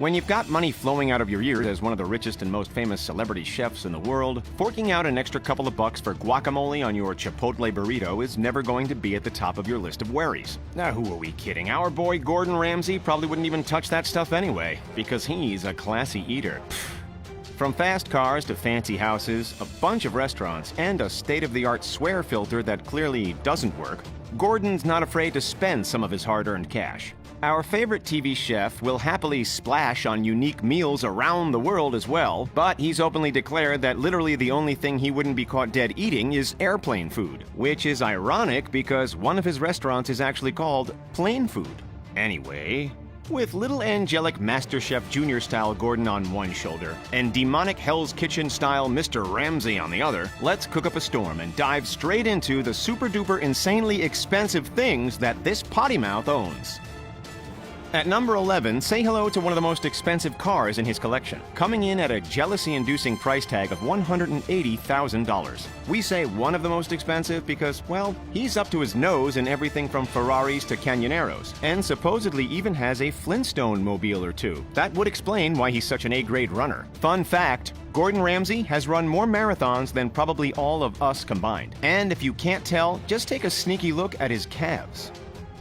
When you've got money flowing out of your ears as one of the richest and most famous celebrity chefs in the world, forking out an extra couple of bucks for guacamole on your Chipotle burrito is never going to be at the top of your list of worries. Now, who are we kidding? Our boy Gordon Ramsay probably wouldn't even touch that stuff anyway, because he's a classy eater. From fast cars to fancy houses, a bunch of restaurants, and a state-of-the-art swear filter that clearly doesn't work, Gordon's not afraid to spend some of his hard-earned cash. Our favorite TV chef will happily splash on unique meals around the world as well, but he's openly declared that literally the only thing he wouldn't be caught dead eating is airplane food, which is ironic because one of his restaurants is actually called Plane Food. Anyway, with little angelic MasterChef Junior-style Gordon on one shoulder and demonic Hell's Kitchen-style Mr. Ramsay on the other, let's cook up a storm and dive straight into the super-duper insanely expensive things that this potty mouth owns. At number 11, say hello to one of the most expensive cars in his collection, coming in at a jealousy-inducing price tag of $180,000. We say one of the most expensive because, well, he's up to his nose in everything from Ferraris to Canyoneros, and supposedly even has a Flintstone mobile or two. That would explain why he's such an A-grade runner. Fun fact, Gordon Ramsay has run more marathons than probably all of us combined. And if you can't tell, just take a sneaky look at his calves.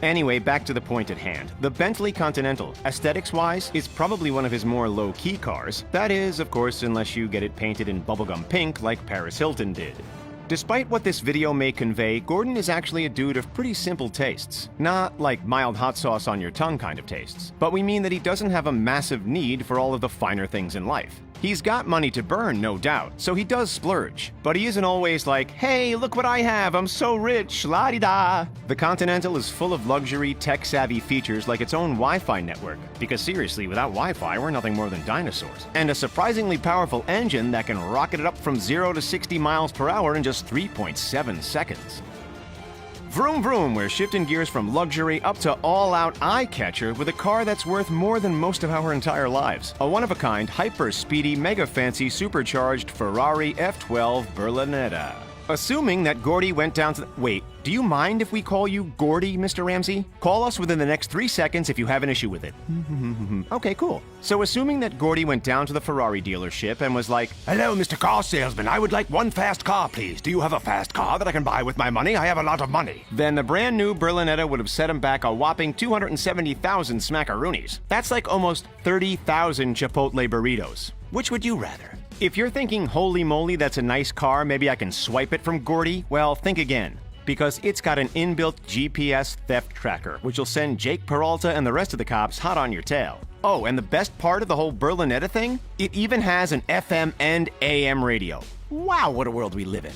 Anyway, back to the point at hand. The Bentley Continental, aesthetics-wise, is probably one of his more low-key cars. That is, of course, unless you get it painted in bubblegum pink like Paris Hilton did. Despite what this video may convey, Gordon is actually a dude of pretty simple tastes. Not like mild hot sauce on your tongue kind of tastes, but we mean that he doesn't have a massive need for all of the finer things in life. He's got money to burn, no doubt, so he does splurge. But he isn't always like, hey, look what I have, I'm so rich, la-di-da. The Continental is full of luxury, tech-savvy features like its own Wi-Fi network. Because seriously, without Wi-Fi, we're nothing more than dinosaurs. And a surprisingly powerful engine that can rocket it up from 0 to 60 miles per hour in just 3.7 seconds. Vroom vroom, we're shifting gears from luxury up to all-out eye-catcher with a car that's worth more than most of our entire lives. A one-of-a-kind, hyper-speedy, mega-fancy, supercharged Ferrari F12 Berlinetta. Assuming that Gordy went down to the— Wait, do you mind if we call you Gordy, Mr. Ramsay? Call us within the next 3 seconds if you have an issue with it. Okay, cool. So assuming that Gordy went down to the Ferrari dealership and was like, Hello, Mr. Car Salesman. I would like one fast car, please. Do you have a fast car that I can buy with my money? I have a lot of money. Then the brand new Berlinetta would have set him back a whopping 270,000 smackaroonies. That's like almost 30,000 Chipotle burritos. Which would you rather? If you're thinking, holy moly, that's a nice car, maybe I can swipe it from Gordy, well, think again. Because it's got an inbuilt GPS theft tracker, which will send Jake Peralta and the rest of the cops hot on your tail. Oh, and the best part of the whole Berlinetta thing? It even has an FM and AM radio. Wow, what a world we live in.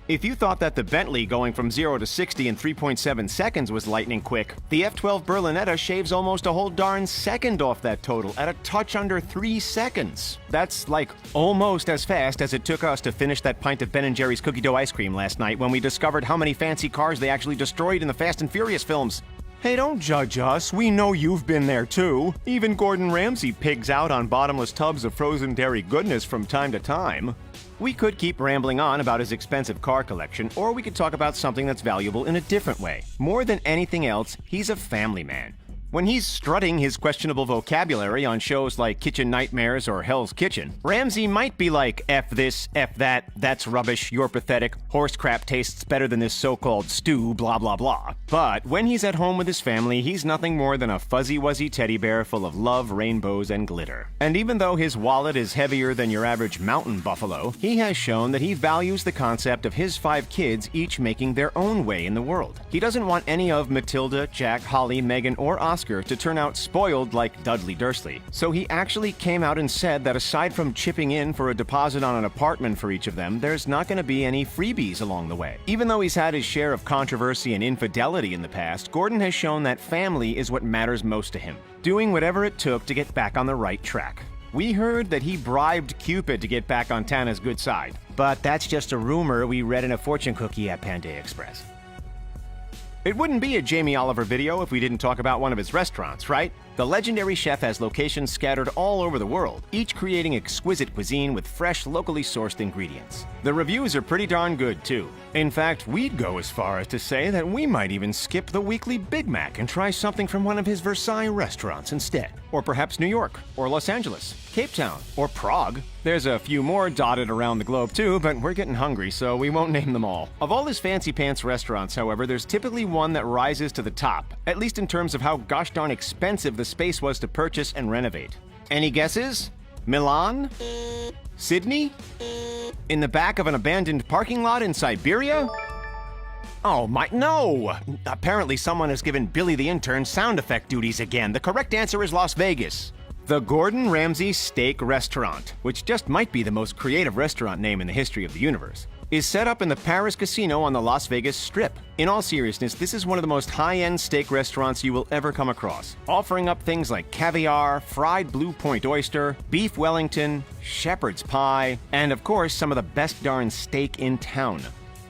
If you thought that the Bentley going from 0 to 60 in 3.7 seconds was lightning quick, the F12 Berlinetta shaves almost a whole darn second off that total at a touch under 3 seconds. That's like almost as fast as it took us to finish that pint of Ben & Jerry's cookie dough ice cream last night when we discovered how many fancy cars they actually destroyed in the Fast and Furious films. Hey, don't judge us. We know you've been there too. Even Gordon Ramsay pigs out on bottomless tubs of frozen dairy goodness from time to time. We could keep rambling on about his expensive car collection, or we could talk about something that's valuable in a different way. More than anything else, he's a family man. When he's strutting his questionable vocabulary on shows like Kitchen Nightmares or Hell's Kitchen, Ramsay might be like, F this, F that, that's rubbish, you're pathetic, horse crap tastes better than this so-called stew, blah blah blah. But when he's at home with his family, he's nothing more than a fuzzy-wuzzy teddy bear full of love, rainbows, and glitter. And even though his wallet is heavier than your average mountain buffalo, he has shown that he values the concept of his 5 kids each making their own way in the world. He doesn't want any of Matilda, Jack, Holly, Megan, or Oscar to turn out spoiled like Dudley Dursley. So he actually came out and said that aside from chipping in for a deposit on an apartment for each of them, there's not going to be any freebies along the way. Even though he's had his share of controversy and infidelity in the past, Gordon has shown that family is what matters most to him, doing whatever it took to get back on the right track. We heard that he bribed Cupid to get back on Tana's good side, but that's just a rumor we read in a fortune cookie at Panda Express. It wouldn't be a Jamie Oliver video if we didn't talk about one of his restaurants, right? The legendary chef has locations scattered all over the world, each creating exquisite cuisine with fresh, locally sourced ingredients. The reviews are pretty darn good, too. In fact, we'd go as far as to say that we might even skip the weekly Big Mac and try something from one of his Versailles restaurants instead. Or perhaps New York, or Los Angeles, Cape Town, or Prague. There's a few more dotted around the globe too, but we're getting hungry, so we won't name them all. Of all his fancy pants restaurants, however, there's typically one that rises to the top, at least in terms of how gosh darn expensive the space was to purchase and renovate. Any guesses? Milan? Sydney? In the back of an abandoned parking lot in Siberia? Oh my, no! Apparently someone has given Billy the intern sound effect duties again. The correct answer is Las Vegas. The Gordon Ramsay Steak Restaurant, which just might be the most creative restaurant name in the history of the universe, is set up in the Paris Casino on the Las Vegas Strip. In all seriousness, this is one of the most high-end steak restaurants you will ever come across, offering up things like caviar, fried Blue Point oyster, beef Wellington, shepherd's pie, and of course, some of the best darn steak in town.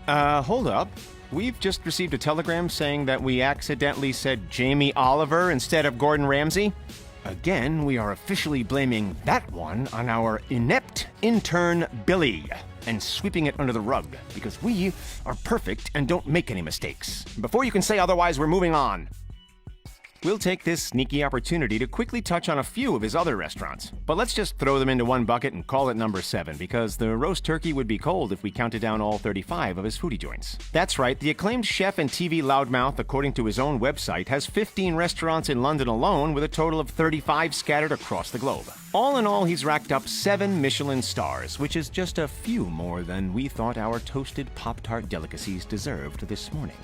Hold up. We've just received a telegram saying that we accidentally said Jamie Oliver instead of Gordon Ramsay. Again, we are officially blaming that one on our inept intern Billy and sweeping it under the rug because we are perfect and don't make any mistakes. Before you can say otherwise, we're moving on. We'll take this sneaky opportunity to quickly touch on a few of his other restaurants. But let's just throw them into one bucket and call it number 7, because the roast turkey would be cold if we counted down all 35 of his foodie joints. That's right, the acclaimed chef and TV loudmouth, according to his own website, has 15 restaurants in London alone, with a total of 35 scattered across the globe. All in all, he's racked up 7 Michelin stars, which is just a few more than we thought our toasted Pop-Tart delicacies deserved this morning.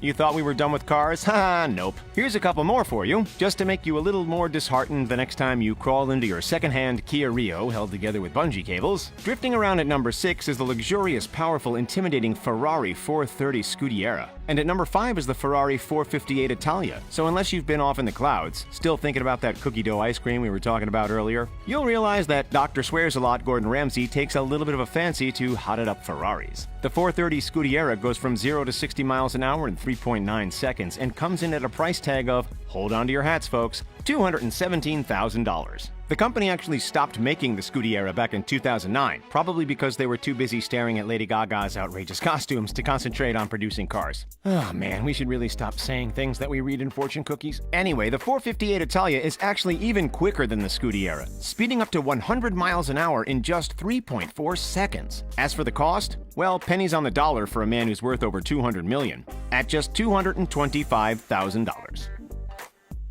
You thought we were done with cars? Ha, nope. Here's a couple more for you, just to make you a little more disheartened the next time you crawl into your second-hand Kia Rio held together with bungee cables. Drifting around at number 6 is the luxurious, powerful, intimidating Ferrari 430 Scudiera. And at number 5 is the Ferrari 458 Italia. So unless you've been off in the clouds, still thinking about that cookie dough ice cream we were talking about earlier, you'll realize that Dr. Swears-a-Lot Gordon Ramsay takes a little bit of a fancy to hotted-up Ferraris. The 430 Scudiera goes from 0 to 60 miles an hour in 3.9 seconds and comes in at a price tag of, hold on to your hats folks, $217,000. The company actually stopped making the Scudiera back in 2009, probably because they were too busy staring at Lady Gaga's outrageous costumes to concentrate on producing cars. Oh man, we should really stop saying things that we read in fortune cookies. Anyway, the 458 Italia is actually even quicker than the Scudiera, speeding up to 100 miles an hour in just 3.4 seconds. As for the cost, well, pennies on the dollar for a man who's worth over $200 million, at just $225,000.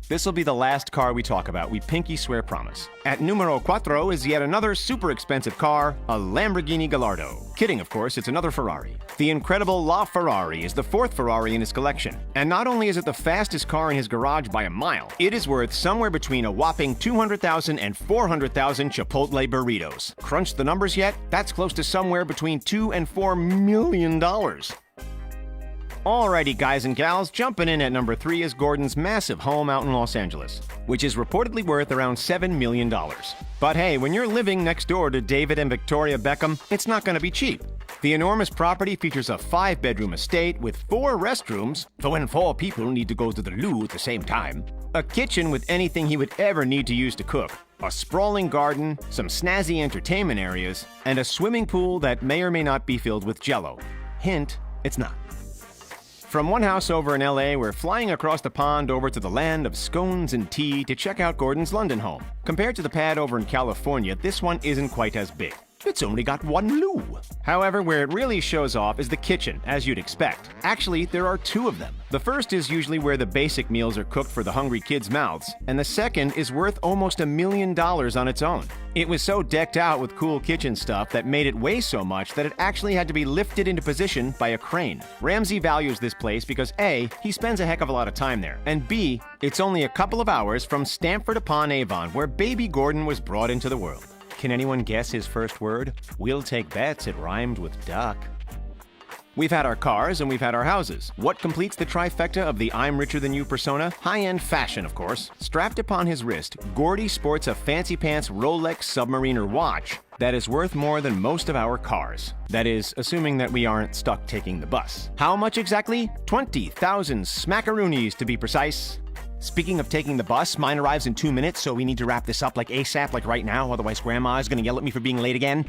This'll be the last car we talk about, we pinky swear promise. At numero 4 is yet another super expensive car, a Lamborghini Gallardo. Kidding, of course, it's another Ferrari. The incredible La Ferrari is the 4th Ferrari in his collection. And not only is it the fastest car in his garage by a mile, it is worth somewhere between a whopping 200,000 and 400,000 Chipotle burritos. Crunch the numbers yet? That's close to somewhere between $2 and $4 million. Alrighty guys and gals, jumping in at number 3 is Gordon's massive home out in Los Angeles, which is reportedly worth around $7 million. But hey, when you're living next door to David and Victoria Beckham, it's not going to be cheap. The enormous property features a 5-bedroom estate with 4 restrooms, for when 4 people need to go to the loo at the same time, a kitchen with anything he would ever need to use to cook, a sprawling garden, some snazzy entertainment areas, and a swimming pool that may or may not be filled with Jell-O. Hint, it's not. From one house over in LA, we're flying across the pond over to the land of scones and tea to check out Gordon's London home. Compared to the pad over in California, this one isn't quite as big. It's only got 1 loo. However, where it really shows off is the kitchen, as you'd expect. Actually, there are 2 of them. The first is usually where the basic meals are cooked for the hungry kids' mouths, and the second is worth almost $1 million on its own. It was so decked out with cool kitchen stuff that made it weigh so much that it actually had to be lifted into position by a crane. Ramsay values this place because A, he spends a heck of a lot of time there, and B, it's only a couple of hours from Stamford-upon-Avon, where baby Gordon was brought into the world. Can anyone guess his first word? We'll take bets it rhymed with duck. We've had our cars and we've had our houses. What completes the trifecta of the I'm richer than you persona? High-end fashion, of course. Strapped upon his wrist, Gordy sports a fancy pants Rolex Submariner watch that is worth more than most of our cars. That is, assuming that we aren't stuck taking the bus. How much exactly? 20,000 smackaroonies to be precise. Speaking of taking the bus, mine arrives in 2 minutes, so we need to wrap this up like ASAP, like right now, otherwise Grandma is gonna yell at me for being late again.